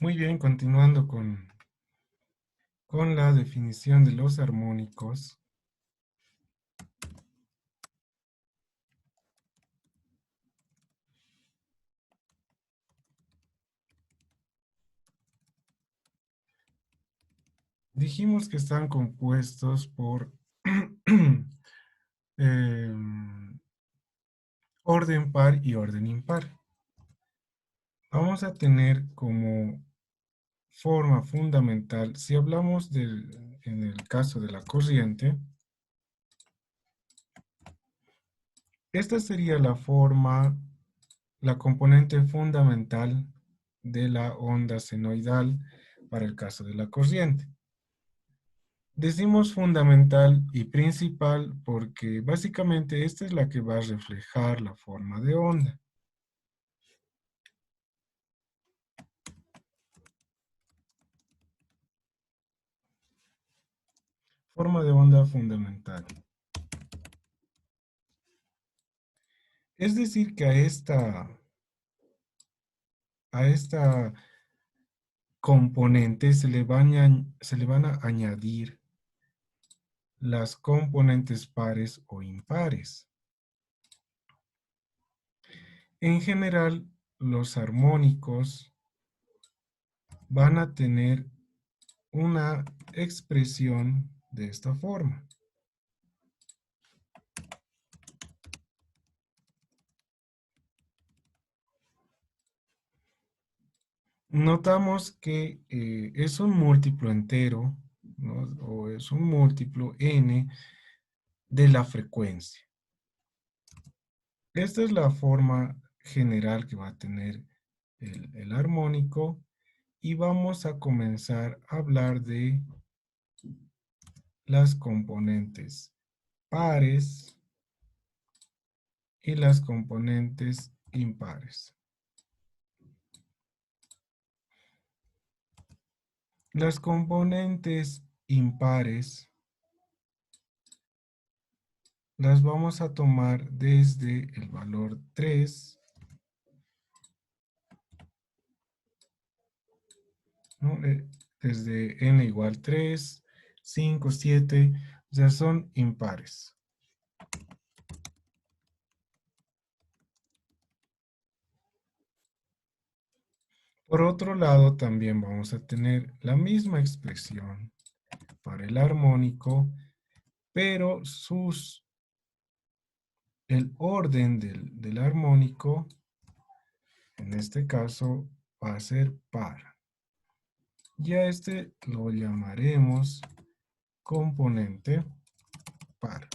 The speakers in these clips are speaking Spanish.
Muy bien, continuando con la definición de los armónicos. Dijimos que están compuestos por orden par y orden impar. Vamos a tener como forma fundamental, si hablamos en el caso de la corriente, esta sería la forma, la componente fundamental de la onda senoidal para el caso de la corriente. Decimos fundamental y principal porque básicamente esta es la que va a reflejar la forma de onda. Forma de onda fundamental. Es decir que a esta componente se le van a añadir las componentes pares o impares. En general, los armónicos van a tener una expresión de esta forma. Notamos que es un múltiplo entero, ¿no? O es un múltiplo n de la frecuencia. Esta es la forma general que va a tener el armónico y vamos a comenzar a hablar de las componentes pares y las componentes impares. Las componentes impares las vamos a tomar desde el valor 3, ¿no? Desde n igual 3, 5, 7, o sea, son impares. Por otro lado, también vamos a tener la misma expresión para el armónico, pero el orden del armónico, en este caso, va a ser par. Y a este lo llamaremos componente par.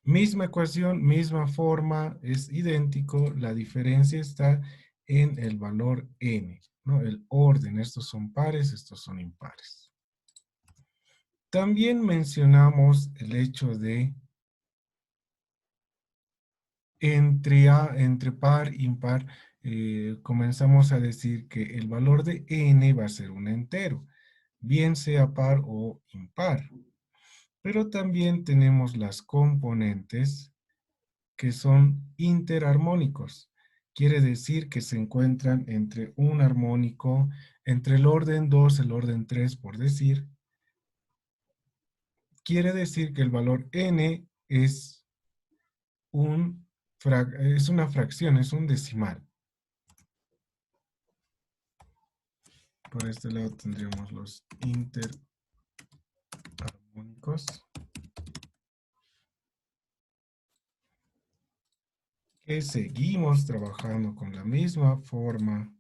Misma ecuación, misma forma, es idéntico. La diferencia está en el valor n, ¿no? El orden, estos son pares, estos son impares. También mencionamos el hecho de entre par e impar, comenzamos a decir que el valor de n va a ser un entero, bien sea par o impar. Pero también tenemos las componentes que son interarmónicos. Quiere decir que se encuentran entre un armónico, entre el orden 2, el orden 3, por decir. Quiere decir que el valor n es una fracción, es un decimal. Por este lado tendríamos los interarmónicos, que seguimos trabajando con la misma forma.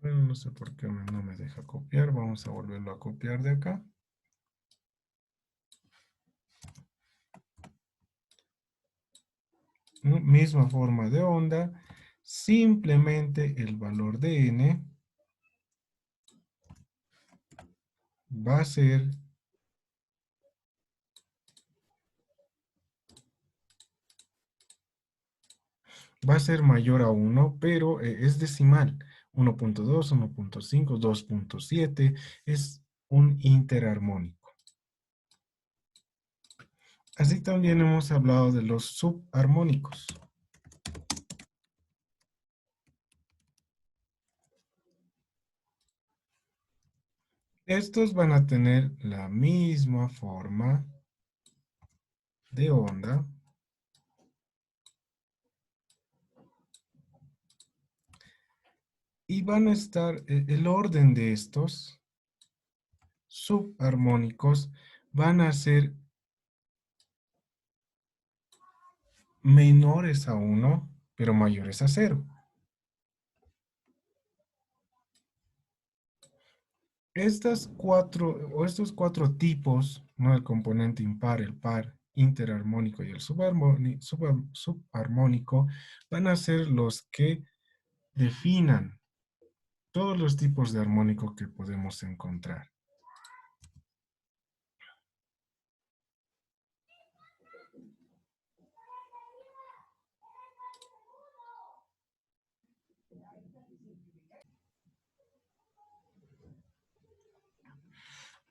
Bueno, no sé por qué no me deja copiar. Vamos a volverlo a copiar de acá. ¿No? Misma forma de onda. Simplemente el valor de n va a ser mayor a 1, pero es decimal. 1.2, 1.5, 2.7 es un interarmónico. Así también hemos hablado de los subarmónicos. Estos van a tener la misma forma de onda y van a estar, el orden de estos subarmónicos van a ser menores a uno, pero mayores a cero. Estos cuatro tipos, ¿no? El componente impar, el par, interarmónico y el subarmónico, van a ser los que definan todos los tipos de armónico que podemos encontrar.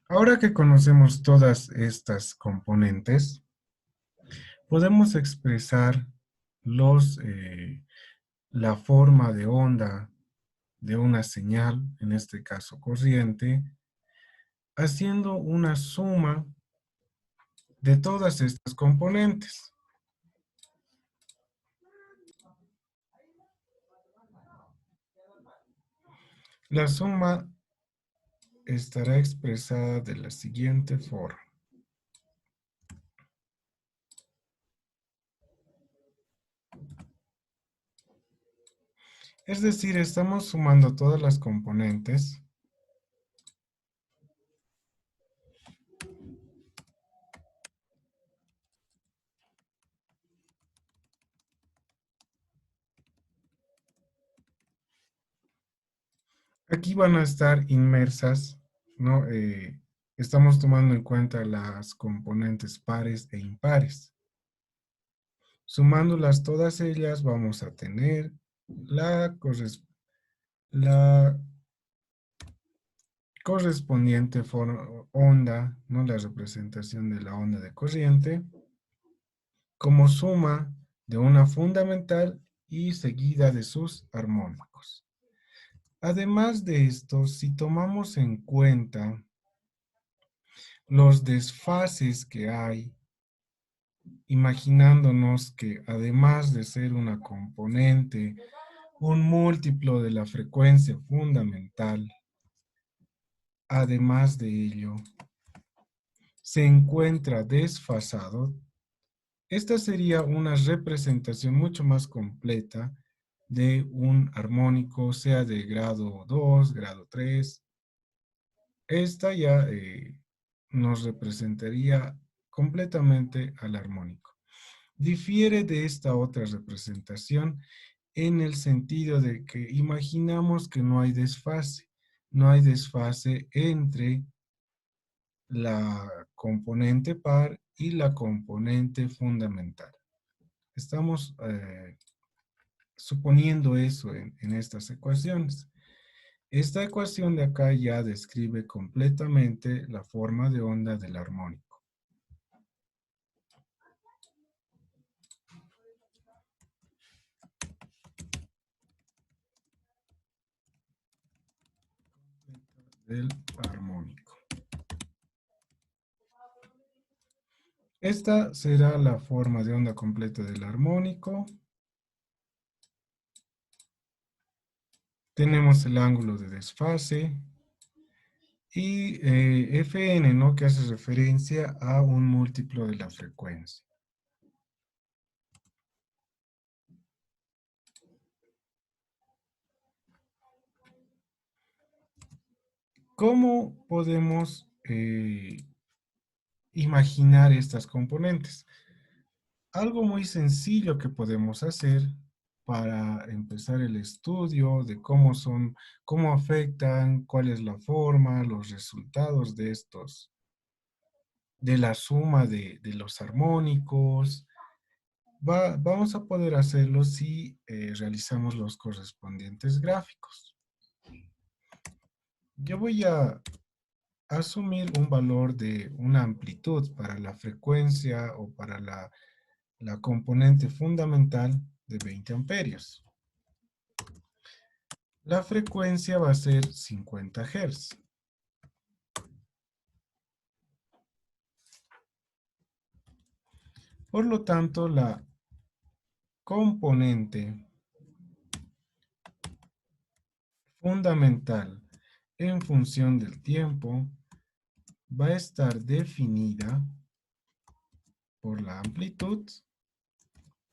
Ahora que conocemos todas estas componentes, podemos expresar los, la forma de onda de una señal, en este caso corriente, haciendo una suma de todas estas componentes. La suma estará expresada de la siguiente forma. Es decir, estamos sumando todas las componentes aquí van a estar inmersas, ¿no? Estamos tomando en cuenta las componentes pares e impares. Sumándolas todas ellas vamos a tener la correspondiente onda, ¿no? La representación de la onda de corriente, como suma de una fundamental y seguida de sus armónicos. Además de esto, si tomamos en cuenta los desfases que hay, imaginándonos que además de ser una componente, un múltiplo de la frecuencia fundamental, además de ello, se encuentra desfasado, esta sería una representación mucho más completa de un armónico, sea de grado 2, grado 3. Esta ya nos representaría completamente al armónico. Difiere de esta otra representación en el sentido de que imaginamos que no hay desfase. No hay desfase entre la componente par y la componente fundamental. Estamos suponiendo eso en estas ecuaciones. Esta ecuación de acá ya describe completamente la forma de onda del armónico. Del armónico. Esta será la forma de onda completa del armónico. Tenemos el ángulo de desfase y Fn, ¿no? Que hace referencia a un múltiplo de la frecuencia. ¿Cómo podemos imaginar estas componentes? Algo muy sencillo que podemos hacer para empezar el estudio de cómo son, cómo afectan, cuál es la forma, los resultados de estos, de la suma de los armónicos. Vamos a poder hacerlo si realizamos los correspondientes gráficos. Yo voy a asumir un valor de una amplitud para la frecuencia o para la componente fundamental de 20 amperios. La frecuencia va a ser 50 Hz. Por lo tanto, la componente fundamental en función del tiempo va a estar definida por la amplitud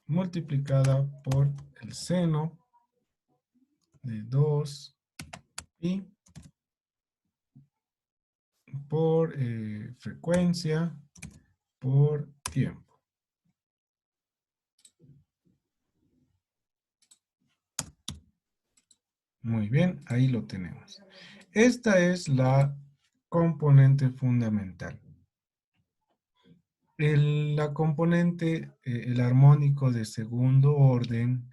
multiplicada por el seno de 2 pi por frecuencia por tiempo. Muy bien, ahí lo tenemos. Esta es la componente fundamental. La componente, el armónico de segundo orden,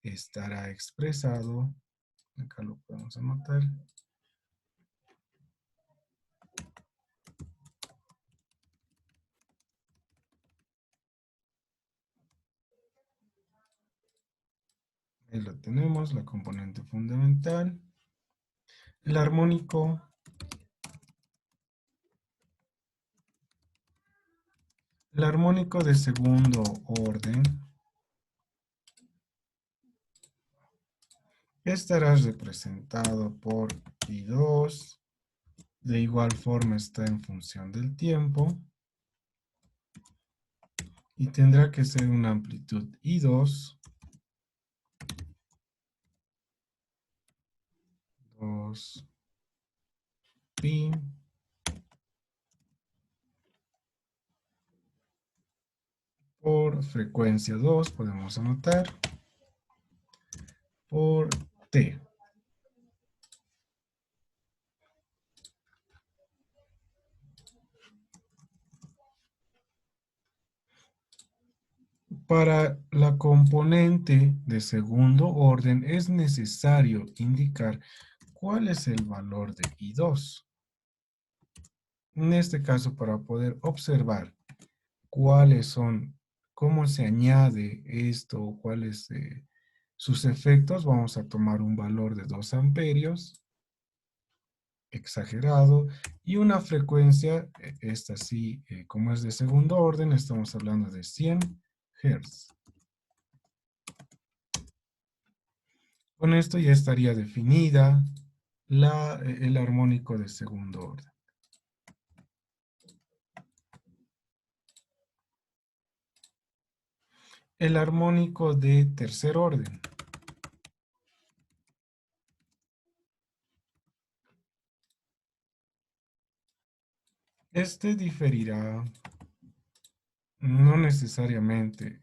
estará expresado, acá lo podemos anotar, ahí lo tenemos, la componente fundamental. El armónico de segundo orden estará representado por I2, de igual forma está en función del tiempo, y tendrá que ser una amplitud I2, 2 pi por frecuencia 2, podemos anotar, por T. Para la componente de segundo orden es necesario indicar cuál es el valor de I2. En este caso, para poder observar cuáles son, cómo se añade esto, cuáles sus efectos, vamos a tomar un valor de 2 amperios, exagerado, y una frecuencia, esta sí, como es de segundo orden, estamos hablando de 100 Hz. Con esto ya estaría definida el armónico de segundo orden. El armónico de tercer orden. Este diferirá, no necesariamente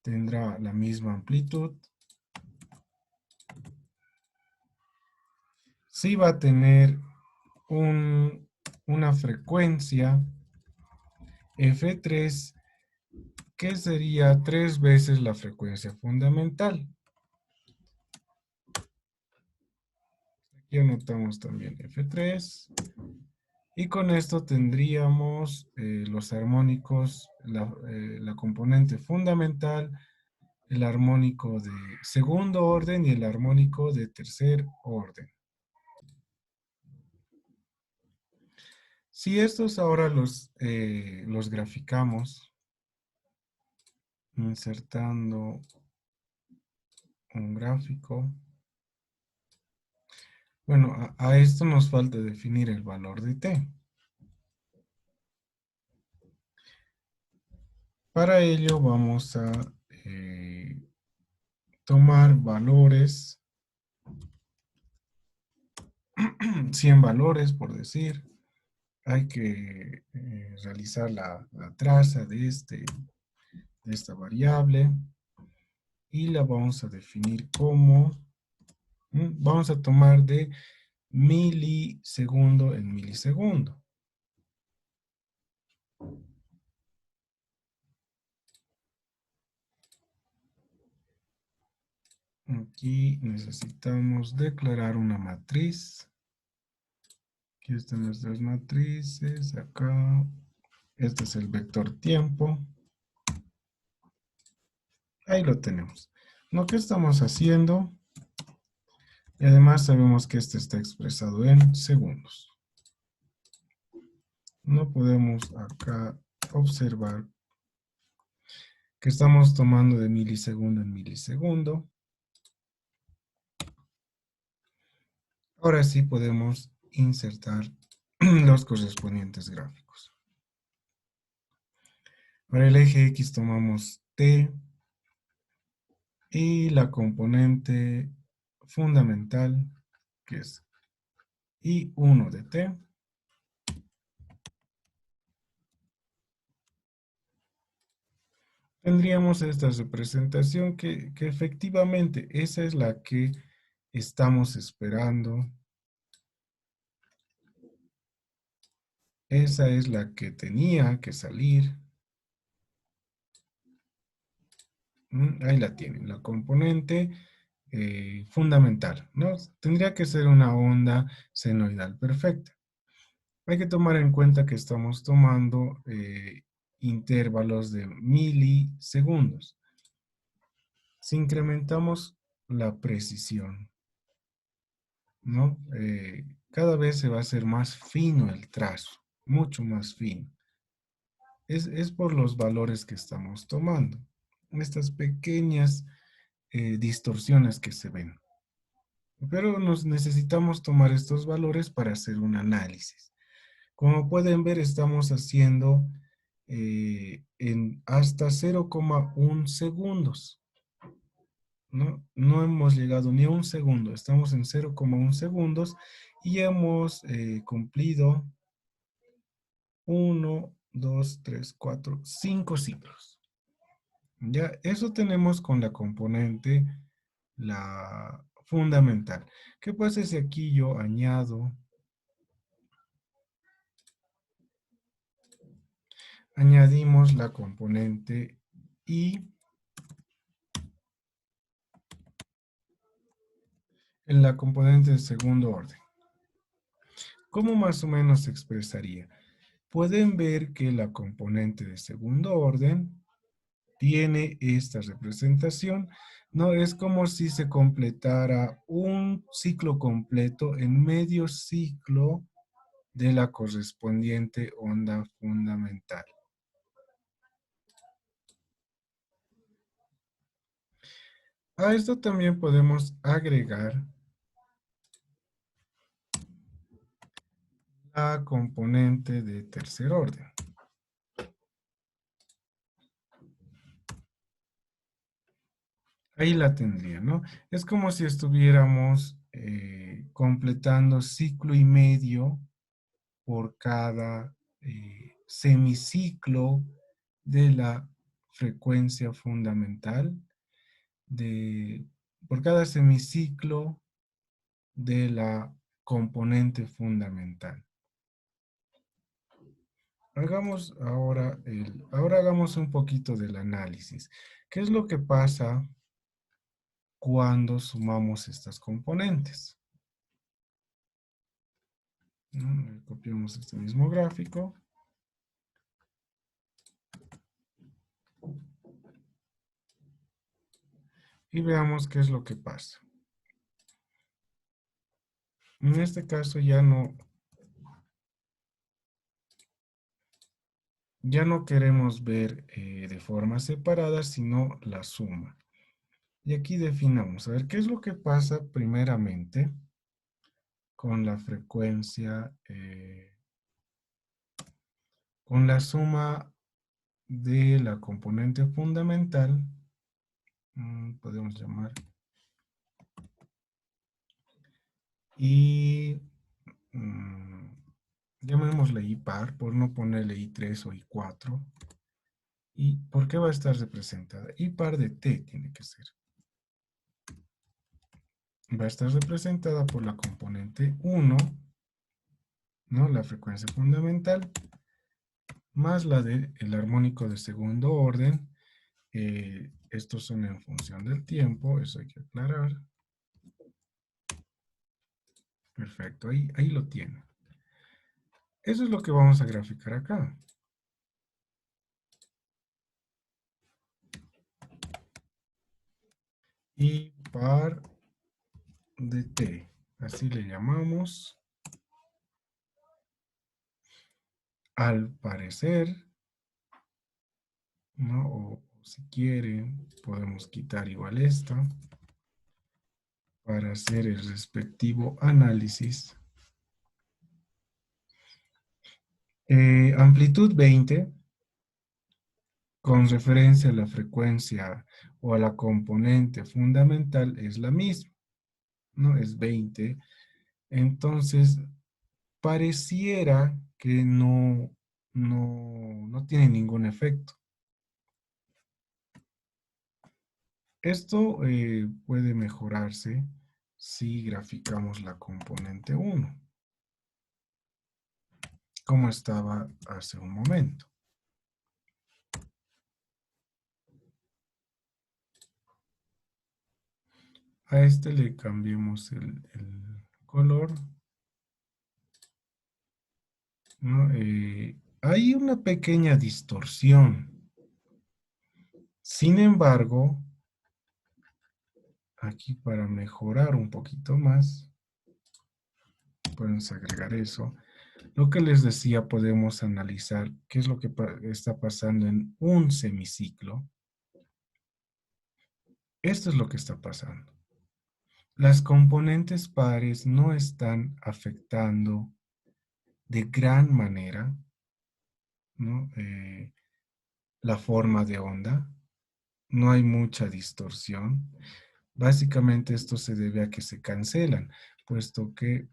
tendrá la misma amplitud. Sí va a tener una frecuencia F3 que sería 3 veces la frecuencia fundamental. Aquí anotamos también F3. Y con esto tendríamos los armónicos, la componente fundamental, el armónico de segundo orden y el armónico de tercer orden. Si estos ahora los graficamos, insertando un gráfico, bueno, a esto nos falta definir el valor de t. Para ello vamos a tomar valores, 100 valores por decir. Hay que realizar la traza de esta variable y la vamos a definir como, vamos a tomar de milisegundo en milisegundo. Aquí necesitamos declarar una matriz Aquí están nuestras matrices, acá. Este es el vector tiempo. Ahí lo tenemos. Lo que estamos haciendo, y además sabemos que este está expresado en segundos. No podemos acá observar que estamos tomando de milisegundo en milisegundo. Ahora sí podemos insertar los correspondientes gráficos. Para el eje X tomamos T y la componente fundamental, que es I1 de T. Tendríamos esta representación que efectivamente esa es la que estamos esperando. Esa es la que tenía que salir. Ahí la tienen, la componente fundamental, ¿no? Tendría que ser una onda senoidal perfecta. Hay que tomar en cuenta que estamos tomando intervalos de milisegundos. Si incrementamos la precisión, ¿no? Cada vez se va a hacer más fino el trazo, mucho más fino. Es por los valores que estamos tomando. Estas pequeñas distorsiones que se ven. Pero nos necesitamos tomar estos valores para hacer un análisis. Como pueden ver, estamos haciendo en hasta 0,1 segundos. No hemos llegado ni a un segundo, estamos en 0,1 segundos y hemos cumplido 1, 2, 3, 4, 5 ciclos. Ya, eso tenemos con la componente, la fundamental. ¿Qué pasa si aquí yo añadimos la componente y en la componente de segundo orden? ¿Cómo más o menos se expresaría? Pueden ver que la componente de segundo orden tiene esta representación, ¿no? Es como si se completara un ciclo completo en medio ciclo de la correspondiente onda fundamental. A esto también podemos agregar la componente de tercer orden. Ahí la tendría, ¿no? Es como si estuviéramos completando ciclo y medio por cada semiciclo de la frecuencia fundamental, por cada semiciclo de la componente fundamental. Ahora hagamos un poquito del análisis. ¿Qué es lo que pasa cuando sumamos estas componentes? Copiamos este mismo gráfico. Y veamos qué es lo que pasa. En este caso ya no queremos ver de forma separada, sino la suma. Y aquí definamos, a ver, ¿qué es lo que pasa primeramente con la frecuencia, con la suma de la componente fundamental? Podemos llamar. Y llamémosle I par, por no ponerle I3 o I4. ¿Y por qué va a estar representada? I par de T tiene que ser. Va a estar representada por la componente 1, ¿no? La frecuencia fundamental, más la del armónico de segundo orden. Estos son en función del tiempo, eso hay que aclarar. Perfecto, ahí lo tienen. Eso es lo que vamos a graficar acá. Y par de t, así le llamamos. Al parecer, ¿no? O si quieren, podemos quitar igual esta para hacer el respectivo análisis. Amplitud 20, con referencia a la frecuencia o a la componente fundamental, es la misma, ¿no? Es 20. Entonces, pareciera que no tiene ningún efecto. Esto puede mejorarse si graficamos la componente 1, como estaba hace un momento. A este le cambiemos el color, ¿no? Hay una pequeña distorsión. Sin embargo, aquí para mejorar un poquito más, podemos agregar eso. Lo que les decía, podemos analizar qué es lo que está pasando en un semiciclo. Esto es lo que está pasando. Las componentes pares no están afectando de gran manera, ¿no? La forma de onda. No hay mucha distorsión. Básicamente esto se debe a que se cancelan, puesto que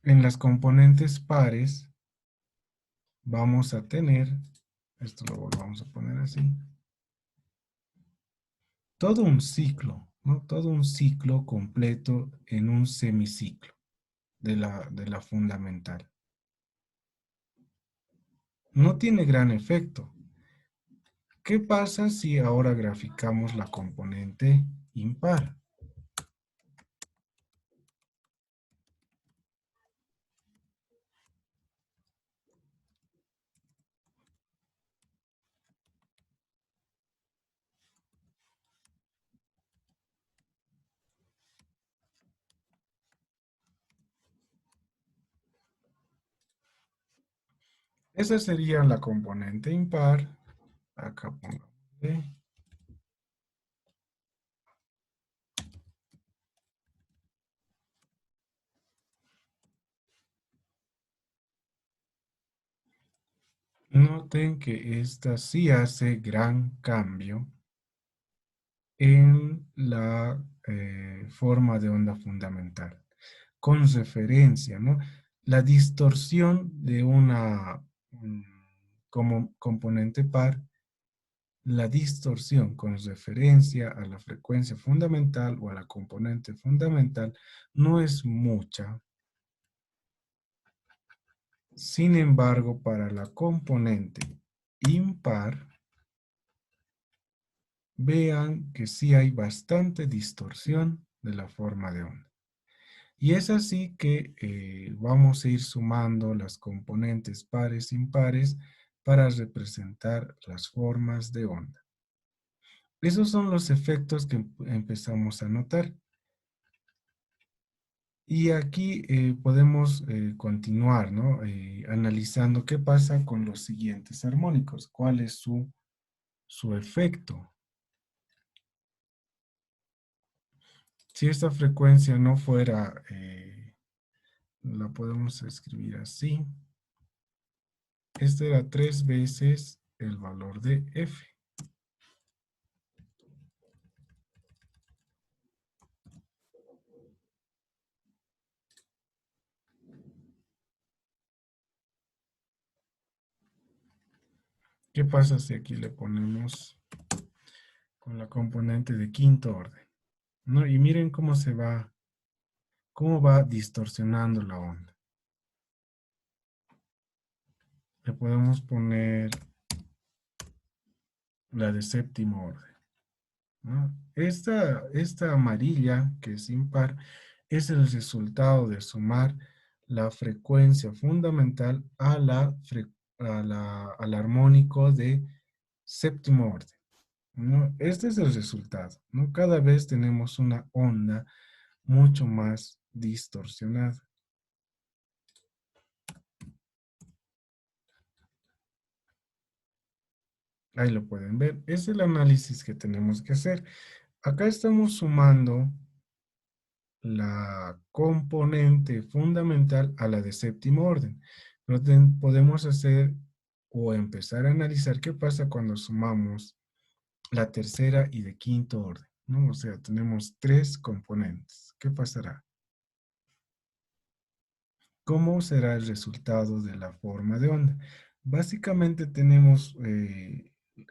en las componentes pares vamos a tener, esto lo volvamos a poner así, todo un ciclo, ¿no? Todo un ciclo completo en un semiciclo de la fundamental. No tiene gran efecto. ¿Qué pasa si ahora graficamos la componente impar? Esa sería la componente impar. Acá pongamos D. Noten que esta sí hace gran cambio en la forma de onda fundamental, con referencia, ¿no? La distorsión de una como componente par, la distorsión con referencia a la frecuencia fundamental o a la componente fundamental no es mucha. Sin embargo, para la componente impar, vean que sí hay bastante distorsión de la forma de onda. Y es así que vamos a ir sumando las componentes pares impares para representar las formas de onda. Esos son los efectos que empezamos a notar. Y aquí podemos continuar, ¿no? Analizando qué pasa con los siguientes armónicos, cuál es su efecto. Si esta frecuencia no fuera, la podemos escribir así. Este era 3 veces el valor de F. ¿Qué pasa si aquí le ponemos con la componente de quinto orden? ¿No? Y miren cómo va distorsionando la onda. Le podemos poner la de séptimo orden, ¿no? Esta amarilla, que es impar, es el resultado de sumar la frecuencia fundamental al armónico de séptimo orden, ¿no? Este es el resultado, ¿no? Cada vez tenemos una onda mucho más distorsionada. Ahí lo pueden ver. Es el análisis que tenemos que hacer. Acá estamos sumando la componente fundamental a la de séptimo orden. Pero podemos hacer o empezar a analizar qué pasa cuando sumamos la tercera y de quinto orden, ¿no? O sea, tenemos tres componentes. ¿Qué pasará? ¿Cómo será el resultado de la forma de onda? Básicamente tenemos,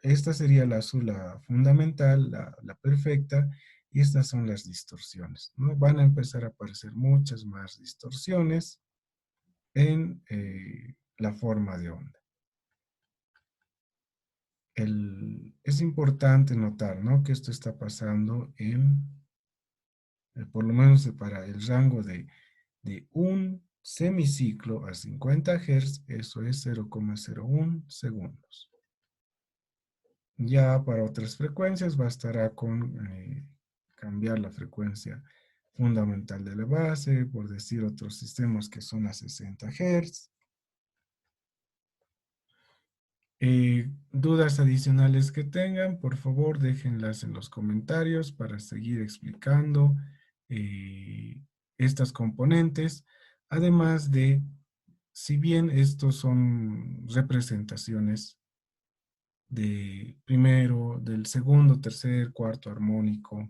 esta sería la la fundamental, la perfecta, y estas son las distorsiones, ¿no? Van a empezar a aparecer muchas más distorsiones en la forma de onda. Es importante notar, ¿no? Que esto está pasando en, por lo menos para el rango de un semiciclo a 50 Hz, eso es 0,01 segundos. Ya para otras frecuencias bastará con cambiar la frecuencia fundamental de la base, por decir otros sistemas que son a 60 Hz. Dudas adicionales que tengan, por favor, déjenlas en los comentarios para seguir explicando estas componentes. Además de, si bien estos son representaciones de primero, del segundo, tercer, cuarto armónico,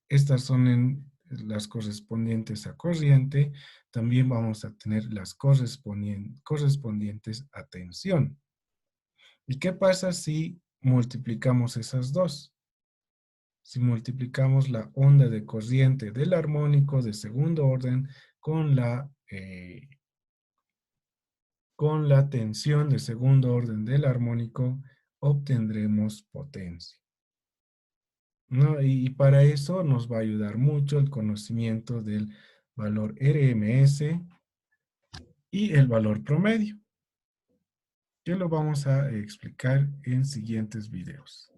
estas son las correspondientes a corriente, también vamos a tener las correspondientes a tensión. ¿Y qué pasa si multiplicamos esas dos? Si multiplicamos la onda de corriente del armónico de segundo orden con con la tensión de segundo orden del armónico, obtendremos potencia, ¿no? Y para eso nos va a ayudar mucho el conocimiento del valor RMS y el valor promedio, que lo vamos a explicar en siguientes videos.